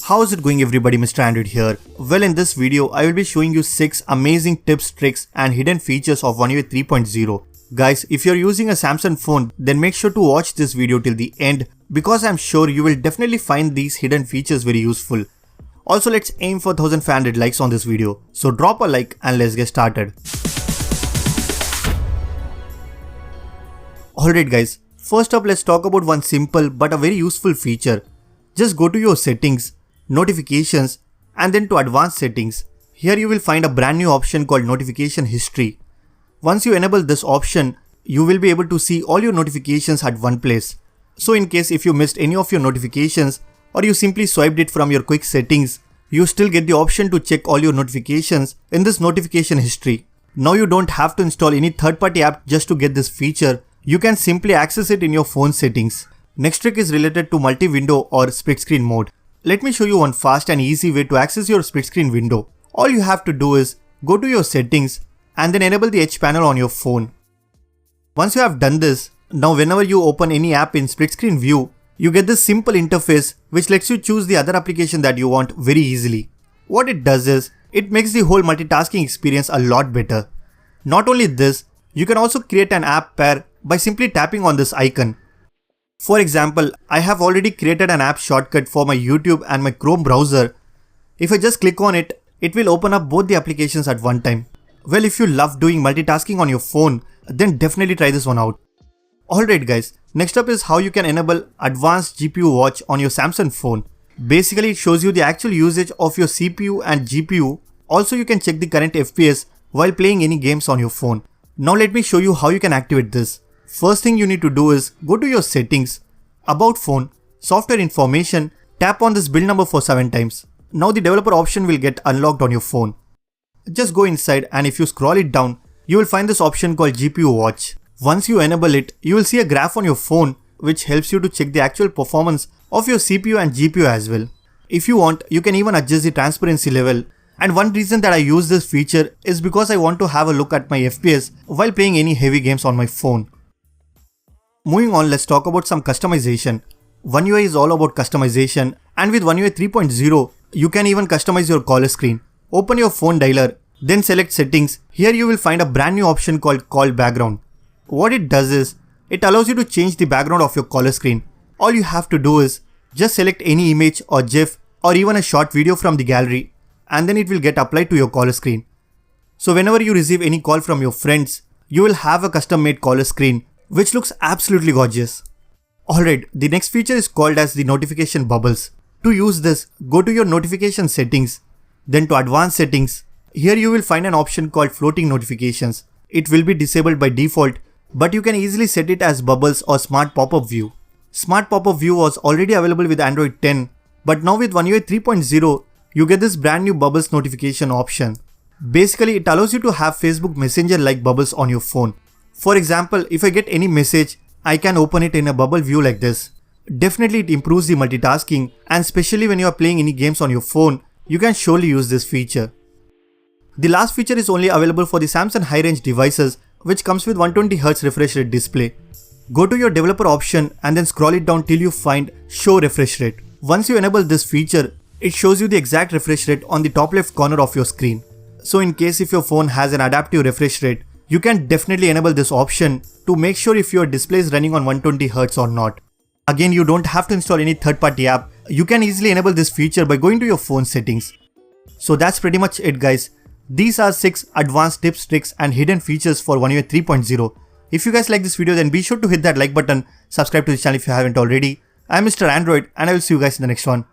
How is it going everybody, Mr. Android here. Well, in this video, I will be showing you 6 amazing tips, tricks and hidden features of One UI 3.0. Guys, if you're using a Samsung phone, then make sure to watch this video till the end because I'm sure you will definitely find these hidden features very useful. Also, let's aim for 1500 likes on this video. So drop a like and let's get started. Alright guys, first up let's talk about one simple but a very useful feature. Just go to your settings, notifications and then to advanced settings. Here you will find a brand new option called notification history. Once you enable this option, you will be able to see all your notifications at one place. So in case if you missed any of your notifications or you simply swiped it from your quick settings, you still get the option to check all your notifications in this notification history. Now you don't have to install any third-party app just to get this feature. You can simply access it in your phone settings. Next trick is related to multi-window or split screen mode. Let me show you one fast and easy way to access your split screen window. All you have to do is go to your settings and then enable the Edge panel on your phone. Once you have done this, now whenever you open any app in split screen view, you get this simple interface which lets you choose the other application that you want very easily. What it does is, it makes the whole multitasking experience a lot better. Not only this, you can also create an app pair by simply tapping on this icon. For example, I have already created an app shortcut for my YouTube and my Chrome browser. If I just click on it, it will open up both the applications at one time. Well, if you love doing multitasking on your phone, then definitely try this one out. Alright guys, next up is how you can enable advanced GPU watch on your Samsung phone. Basically, it shows you the actual usage of your CPU and GPU. Also, you can check the current FPS while playing any games on your phone. Now let me show you how you can activate this. First thing you need to do is go to your settings, about phone, software information, tap on this build number for 7 times. Now the developer option will get unlocked on your phone. Just go inside and if you scroll it down, you will find this option called GPU watch. Once you enable it, you will see a graph on your phone which helps you to check the actual performance of your CPU and GPU as well. If you want, you can even adjust the transparency level. And one reason that I use this feature is because I want to have a look at my FPS while playing any heavy games on my phone. Moving on, let's talk about some customization. One UI is all about customization, and with One UI 3.0, you can even customize your caller screen. Open your phone dialer, then select settings. Here you will find a brand new option called call background. What it does is, it allows you to change the background of your caller screen. All you have to do is, just select any image or GIF or even a short video from the gallery, and then it will get applied to your caller screen. So whenever you receive any call from your friends, you will have a custom made caller screen which looks absolutely gorgeous. Alright, the next feature is called as the notification bubbles. To use this, go to your notification settings, then to advanced settings. Here you will find an option called floating notifications. It will be disabled by default, but you can easily set it as bubbles or smart pop-up view. Smart pop-up view was already available with Android 10, but now with One UI 3.0, you get this brand new bubbles notification option. Basically, it allows you to have Facebook Messenger like bubbles on your phone. For example, if I get any message, I can open it in a bubble view like this. Definitely it improves the multitasking, and especially when you are playing any games on your phone, you can surely use this feature. The last feature is only available for the Samsung high-range devices, which comes with 120Hz refresh rate display. Go to your developer option and then scroll it down till you find show refresh rate. Once you enable this feature, it shows you the exact refresh rate on the top left corner of your screen. So in case if your phone has an adaptive refresh rate, you can definitely enable this option to make sure if your display is running on 120Hz or not. Again, you don't have to install any third-party app. You can easily enable this feature by going to your phone settings. So that's pretty much it guys. These are 6 advanced tips, tricks and hidden features for One UI 3.0. If you guys like this video, then be sure to hit that like button, subscribe to the channel if you haven't already. I'm Mr. Android and I will see you guys in the next one.